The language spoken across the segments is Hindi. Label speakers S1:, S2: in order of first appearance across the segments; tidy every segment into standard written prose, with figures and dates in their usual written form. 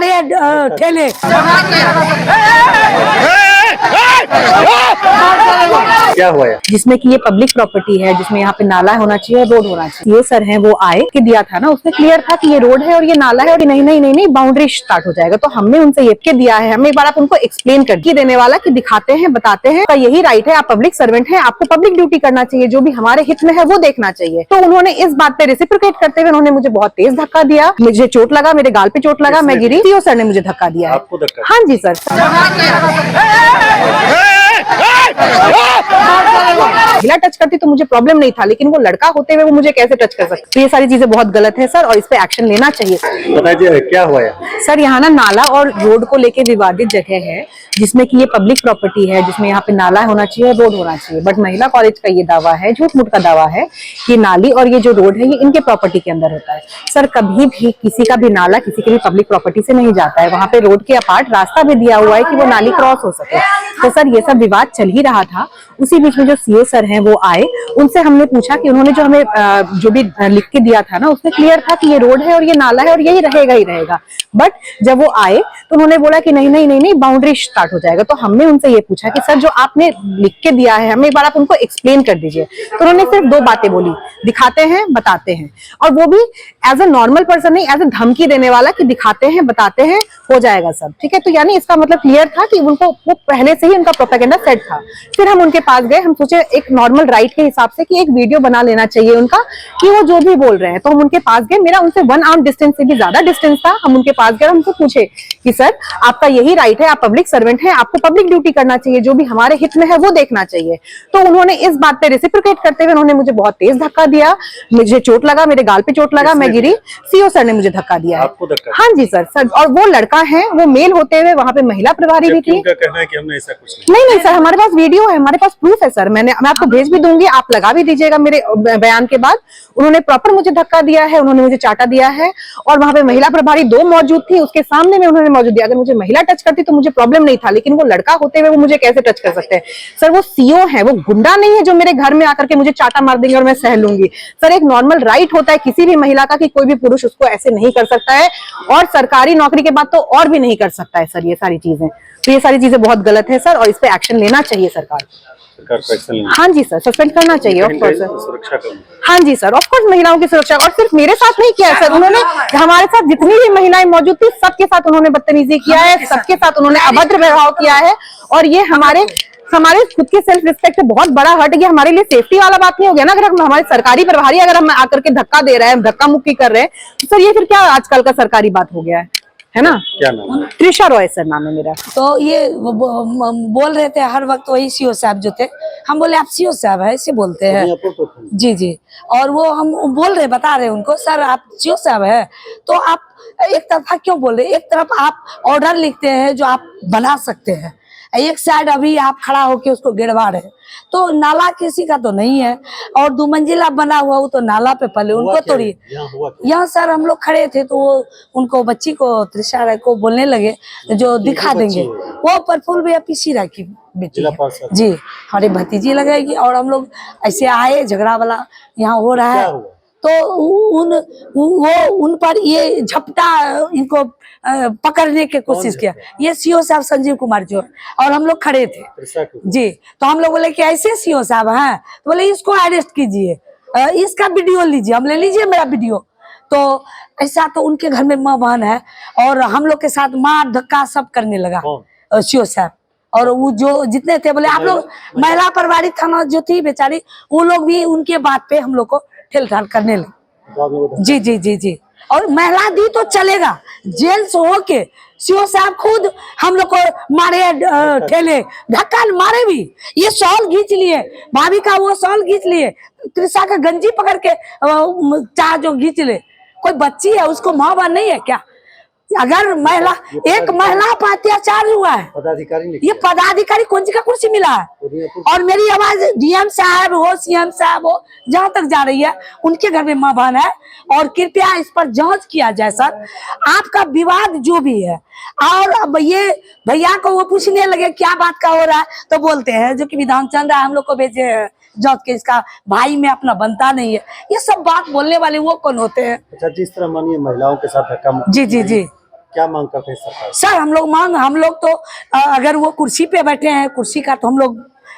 S1: मारे ठेले।
S2: क्या हुआ है?
S3: जिसमें कि ये पब्लिक प्रॉपर्टी है, जिसमें यहाँ पे नाला होना चाहिए, रोड होना चाहिए। ये सर है वो आए कि दिया था ना, उसमें क्लियर था कि ये रोड है और ये नाला है और नहीं बाउंड्री स्टार्ट हो जाएगा। तो हमने उनसे ये के दिया है, हमें एक बार आप उनको एक्सप्लेन कर देने वाला कि दिखाते हैं, बताते हैं, का यही राइट है। आप पब्लिक सर्वेंट हैं, आपको पब्लिक ड्यूटी करना चाहिए, जो भी हमारे हित में है वो देखना चाहिए। तो उन्होंने इस बात पे रेसिप्रोकेट करते हुए उन्होंने मुझे बहुत तेज धक्का दिया, मुझे चोट लगा, मेरे गाल पे चोट लगा, मैं गिरी। सीओ सर ने मुझे धक्का दिया।
S2: आपको धक्का?
S3: हाँ जी सर। महिला टच करती तो मुझे प्रॉब्लम नहीं था, लेकिन वो लड़का होते हुए वो मुझे कैसे टच कर सकते? तो ये सारी चीजें बहुत गलत है सर, और इस पे एक्शन लेना चाहिए।
S2: बताइए क्या हुआ है?
S3: सर यहाँ ना नाला और रोड को लेके विवादित जगह है, जिसमें कि ये पब्लिक प्रॉपर्टी है, जिसमें यहाँ पे नाला होना चाहिए, रोड होना चाहिए। बट महिला कॉलेज का ये दावा है, झूठ मूठ का दावा है कि नाली और ये जो रोड है ये इनके प्रॉपर्टी के अंदर होता है। सर कभी भी किसी का भी नाला किसी की भी पब्लिक प्रॉपर्टी से नहीं जाता है। वहाँ पे रोड के अपार्ट रास्ता भी दिया हुआ है कि वो नाली क्रॉस हो सके। तो सर ये सब विवाद चल ही रहा था, उसी बीच में जो सीओ सर हैं वो आए, उनसे हमने पूछा कि उन्होंने जो हमें जो भी लिख के दिया था ना, उसमें क्लियर था कि ये रोड है और ये नाला है और यही रहेगा ही रहेगा। बट जब वो आए तो उन्होंने बोला कि नहीं बाउंड्री स्टार्ट हो जाएगा। तो हमने उनसे ये पूछा कि सर जो आपने लिख के दिया है, हमें एक बार आप उनको एक्सप्लेन कर दीजिए। तो उन्होंने सिर्फ दो बातें बोली, दिखाते हैं, बताते हैं, और वो भी एज अ नॉर्मल पर्सन नहीं, एज अ धमकी देने वाला कि दिखाते हैं, बताते हैं, हो जाएगा सब ठीक है। तो यानी इसका मतलब क्लियर था कि उनको वो पहले से ही उनका प्रोपेगेंडा सेट था। फिर हम उनके पास गए, हम सोचे एक नॉर्मल राइट के हिसाब से कि एक वीडियो बना लेना चाहिए उनका कि वो जो भी बोल रहे हैं। तो हम उनके पास गए, मेरा उनसे 1 आर्म डिस्टेंस से भी ज्यादा डिस्टेंस था। हम उनके पास गए, हमसे पूछे कि सर आपका यही राइट है, आप पब्लिक सर्वेंट हैं, आपको पब्लिक ड्यूटी करना चाहिए, जो भी हमारे हित में है वो देखना चाहिए। तो उन्होंने इस बात पे रेसिप्रोकेट करते हुए उन्होंने मुझे बहुत तेज धक्का दिया, मुझे चोट लगा, मेरे गाल पे चोट लगा, मैं गिरी। सीओ सर ने मुझे धक्का दिया।
S2: आपको धक्का?
S3: हाँ जी सर। और वो लड़का है, वो मेल होते हुए वहाँ पे महिला प्रभारी भी थी।
S2: उनका कहना है कि हमने ऐसा कुछ
S3: नहीं सर, हमारे पास वीडियो है, हमारे पास प्रूफ है सर। मैं आपको भेज भी दूंगी, आप लगा भी दीजिएगा मेरे बयान के बाद। उन्होंने प्रॉपर मुझे धक्का दिया है, उन्होंने मुझे चाटा दिया है, और वहाँ पे महिला प्रभारी 2 मौजूद थी, उसके सामने में उन्होंने मौजूद दिया। अगर मुझे महिला टच करती तो मुझे प्रॉब्लम नहीं था, लेकिन वो लड़का होते हुए वो मुझे कैसे टच कर सकते हैं? सर वो सीओ है, वो गुंडा नहीं है जो मेरे घर में आकर के मुझे चाटा मार देंगे और मैं सह लूंगी। सर एक नॉर्मल राइट होता है किसी भी महिला का कि कोई भी पुरुष उसको ऐसे नहीं कर सकता है, और सरकारी नौकरी के बाद तो और भी नहीं कर सकता है सर ये सारी चीजें। तो ये सारी चीजें बहुत गलत है सर, और इस पे एक्शन लेना चाहिए सरकार को। हाँ जी सर, सस्पेंड करना चाहिए ऑफ कोर्स सर।
S2: सुरक्षा करना।
S3: हाँ जी सर, ऑफ कोर्स महिलाओं की सुरक्षा। और सिर्फ मेरे साथ नहीं किया है सर, उन्होंने हमारे साथ जितनी भी महिलाएं मौजूद थी सबके साथ उन्होंने बदतमीजी किया है, सबके साथ उन्होंने अभद्र व्यवहार किया है। और ये हमारे खुद के सेल्फ रिस्पेक्ट पे बहुत बड़ा हर्ट है। हमारे लिए सेफ्टी वाला बात नहीं हो गया ना। अगर हम हमारे सरकारी प्रभारी अगर हम आकर के धक्का दे रहे हैं, धक्का मुक्की कर रहे हैं, तो सर ये फिर क्या आजकल का सरकारी बात हो गया है ना? क्या नाम? त्रिशा रॉय सर नाम है मेरा।
S1: तो ये बोल रहे थे हर वक्त वही सीओ साहब जो थे, हम बोले आप सीओ साहब है ऐसे बोलते हैं। जी। और वो हम बोल रहे, बता रहे उनको, सर आप सीओ साहब है तो आप एक तरफा क्यों बोल रहे? एक तरफ आप ऑर्डर लिखते हैं जो आप बना सकते हैं, एक साइड अभी आप खड़ा होके उसको गिरवा रहे हैं। तो नाला किसी का तो नहीं है, और 2 मंजिला बना हुआ वो तो नाला पे पले उनको तोड़िए। यहाँ सर हम लोग खड़े थे तो वो उनको बच्ची को, त्रिशा राय को बोलने लगे जो दिखा देंगे, वो प्रफुल्ल भैया पीसी राय की बेटी है जी, हमारी भतीजी लगेगी। और हम लोग ऐसे आए, झगड़ा वाला यहाँ हो रहा है, तो उन पर ये झपटा इनको पकड़ने की कोशिश किया। ये सीओ साहब संजीव कुमार जो, और हम लोग खड़े थे जी। तो हम लोग बोले कि ऐसे सीओ साहब हैं, तो बोले इसको अरेस्ट कीजिए, इसका वीडियो लीजिए। हम ले लीजिए मेरा वीडियो। तो ऐसा तो उनके घर में माँ बहन है, और हम लोग के साथ मार धक्का सब करने लगा सीओ साहब। और वो जो जितने थे बोले आप लोग, महिला प्रभारी थाना जो थी बेचारी, वो लोग भी उनके बात पे हम लोग को ठेल ठाल करने लगे। जी। और महिला दी तो चलेगा, जेंट्स होके सीओ साहब खुद हम लोग को मारे, ठेले धक्का मारे भी। ये शॉल खींच लिए, भाभी का वो शॉल खींच लिए, त्रिशा का गंजी पकड़ के चाह जो खींच ले। कोई बच्ची है, उसको माँ बाप नहीं है क्या? अगर महिला, एक महिला पर अत्याचार हुआ है, ये पदाधिकारी कौन सी का कुर्सी मिला है? और मेरी आवाज डीएम साहब हो, सीएम साहब हो, जहाँ तक जा रही है, उनके घर में माँ बहन है, और कृपया इस पर जांच किया जाए सर। आपका विवाद जो भी है, और अब ये भैया को वो पूछने लगे क्या बात का हो रहा है, तो बोलते हैं जो कि विधान चल रहा है, हम लोग को भेजे जांच के, इसका भाई में अपना बनता नहीं है। ये सब बात बोलने वाले वो कौन होते हैं?
S2: अच्छा, जिस तरह मानिए महिलाओं के साथ धक्का,
S1: जी
S2: क्या मांग करते हैं सरकार से?
S1: सर हम लोग तो अगर वो कुर्सी पे बैठे हैं, कुर्सी का तो हम लोग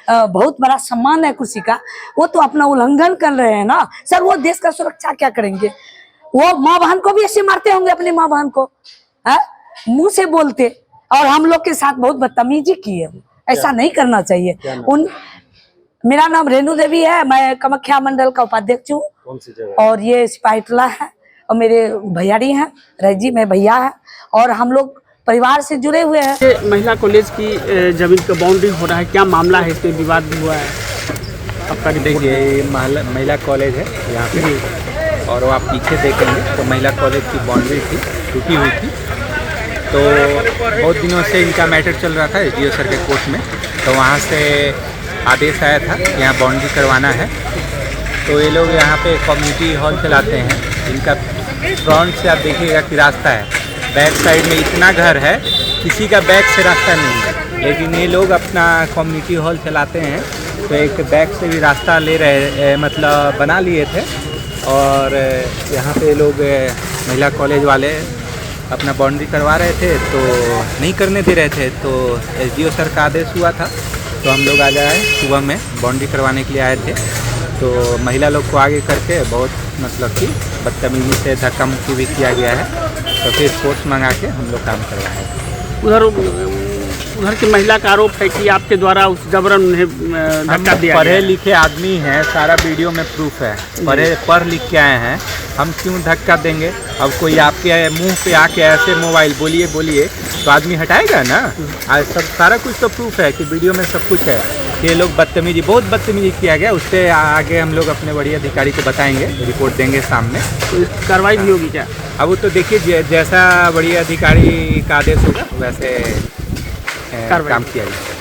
S1: बहुत बड़ा सम्मान है कुर्सी का, वो तो अपना उल्लंघन कर रहे हैं ना सर। वो देश का सुरक्षा क्या करेंगे? वो माँ बहन को भी ऐसे मारते होंगे, अपनी माँ बहन को मुंह से बोलते, और हम लोग के साथ बहुत बदतमीजी की है। ऐसा नहीं करना चाहिए। मेरा नाम रेणु देवी है, मैं कामाख्या मंडल का उपाध्यक्ष हूँ।
S2: कौन सी जगह?
S1: और ये सिपाहीटोला है, और मेरे भैयारी हैं, रजी में भैया है, और हम लोग परिवार से जुड़े हुए हैं।
S4: ये महिला कॉलेज की जमीन का बाउंड्री हो रहा है, क्या मामला है? इसमें विवाद भी हुआ है आपका?
S5: देखिए, ये महिला कॉलेज है यहाँ पे, और वो आप पीछे देखेंगे तो महिला कॉलेज की बाउंड्री थी, टूटी हुई थी। तो बहुत दिनों से इनका मैटर चल रहा था एसडीओ सर के कोर्ट में, तो वहाँ से आदेश आया था कि यहाँ बाउंड्री करवाना है। तो ये लोग यहाँ पे कम्युनिटी हॉल चलाते हैं। इनका फ्रंट से आप देखिएगा कि रास्ता है, बैक साइड में इतना घर है, किसी का बैक से रास्ता नहीं है, लेकिन ये लोग अपना कम्युनिटी हॉल चलाते हैं। तो एक बैक से भी रास्ता ले रहे, मतलब बना लिए थे, और यहाँ पे लोग महिला कॉलेज वाले अपना बाउंड्री करवा रहे थे, तो नहीं करने दे रहे थे। तो एसडीओ सर का आदेश हुआ था, तो हम लोग आज आए सुबह में बाउंड्री करवाने के लिए आए थे। तो महिला लोग को आगे करके बहुत मतलब कि बदतमीजी से धक्का मुक्की भी किया गया है, तो फिर फोर्स मंगा के हम लोग काम करवाए।
S4: उधर की महिला का आरोप है कि आपके द्वारा उस जबरन उन्हें धक्का दिया।
S5: पढ़े लिखे आदमी हैं, सारा वीडियो में प्रूफ है, पढ़ लिख के आए हैं, हम क्यों धक्का देंगे? अब कोई आपके मुंह पे आके ऐसे मोबाइल बोलिए तो आदमी हटाएगा ना। आज सब सारा कुछ तो प्रूफ है कि वीडियो में सब कुछ है। ये लोग बहुत बदतमीजी किया गया, उससे आगे हम लोग अपने बड़ी अधिकारी को बताएंगे, रिपोर्ट देंगे सामने।
S4: तो कार्रवाई भी होगी क्या?
S5: अब वो तो देखिए, जैसा बड़ी अधिकारी का आदेश होगा वैसे काम किया जाएगा।